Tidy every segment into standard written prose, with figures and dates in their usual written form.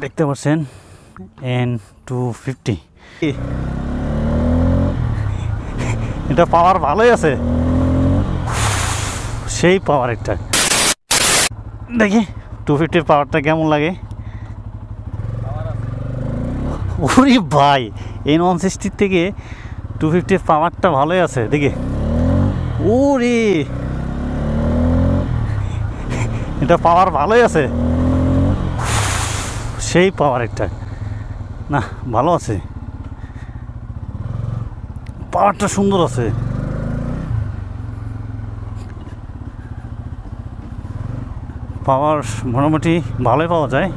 দেখতে পাচ্ছেন N250 এটা পাওয়ার ভালোই আছে, সেই পাওয়ার একটা দেখি 250 পাওয়ারটা কেমন লাগে। ওরে ভাই N160 থেকে 250 পাওয়ারটা ভালোই আছে দেখি। ওরে এটা পাওয়ার ভালোই আছে, সেই পাওয়ার একটা না ভালো আছে, পাওয়ারটা সুন্দর আছে। পাওয়ার মোটামুটি ভালোই পাওয়া যায়,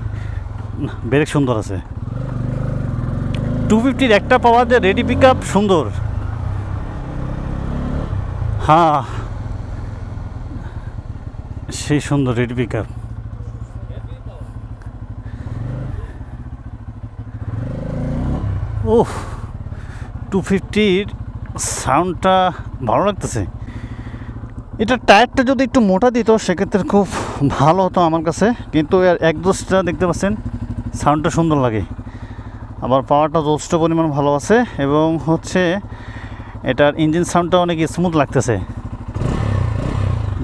ব্রেক সুন্দর আছে। 250-র একটা পাওয়ার যে রেডি পিক আপ সুন্দর, হ্যাঁ সেই সুন্দর রেডি পিক আপ। ওহ 250-র সাউন্ডটা ভালো লাগতেছে। এটা টায়ারটা যদি একটু মোটা দিত সেক্ষেত্রে খুব ভালো হতো আমার কাছে, কিন্তু এর একজোস্টটা দেখতে পাচ্ছেন সাউন্ডটা সুন্দর লাগে, আবার পাওয়ারটা যথেষ্ট পরিমাণ ভালো আছে এবং হচ্ছে এটার ইঞ্জিন সাউন্ডটা অনেক স্মুথ লাগতেছে।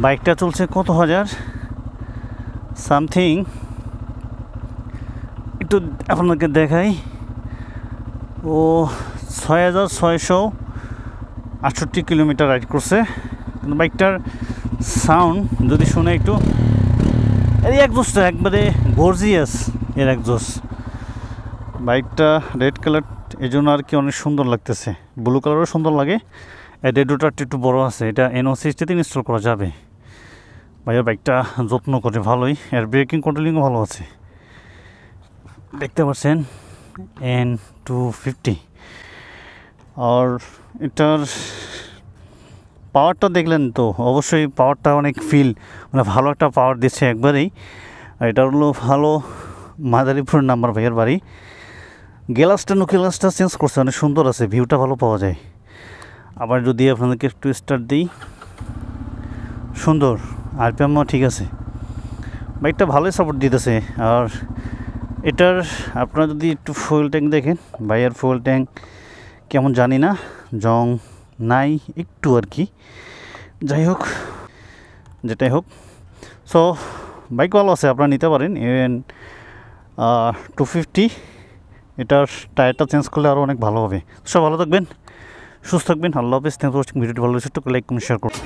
বাইকটা চলছে কত হাজার সামথিং, একটু আপনাকে দেখাই। ও 6,668 কিলোমিটার রাইড করছে। বাইকটার সাউন্ড যদি শুনে একটু, এই একজোসটা একবারে গর্জিয়াস এর একজোস। বাইকটা রেড কালার এই জন্য আর কি অনেক সুন্দর লাগতেছে, ব্লু কালারও সুন্দর লাগে। এই রেডিওটা একটু বড়ো আছে, এটা N160-তে ইনস্টল করা যাবে। ভাইয়ের বাইকটা যত্ন করে ভালোই, এর ব্রেকিং কন্ট্রোলিংও ভালো আছে। দেখতে পাচ্ছেন N250 আর এটার পাওয়ারটা দেখলেন তো, অবশ্যই পাওয়ারটা অনেক ফিল মানে ভালো একটা পাওয়ার দিচ্ছে একবারেই। এটা হলো ভালো মাদারীপুর নাম্বার ভাইয়ের বাড়ি। গ্লাসটা গ্লাসটা চেঞ্জ করছে, অনেক সুন্দর আছে, ভিউটা ভালো পাওয়া যায়। আবার যদি আপনাদেরকে একটু স্টার্ট দিই, সুন্দর আরপিএমও ঠিক আছে, বাইকটা ভালোই সাপোর্ট দিতেছে। আর এটার আপনারা যদি একটু ফুয়েল ট্যাঙ্ক দেখেন, বাইয়ের ফুয়েল ট্যাঙ্ক কেমন জানি না, জং নাই একটু আর কি, যাই হোক যেটাই হোক। সো বাইক ভালো আছে, আপনারা নিতে পারেন N250। এটার টায়ারটা চেঞ্জ করলে আরও অনেক ভালো হবে। সব ভালো থাকবেন, সুস্থ থাকবেন, আল্লাহ হাফেজ। থ্যাংকস ফর ওয়াচিং ভিডিওটি ভালো লাগলে ছোট্ট লাইক কমেন্ট শেয়ার করুন।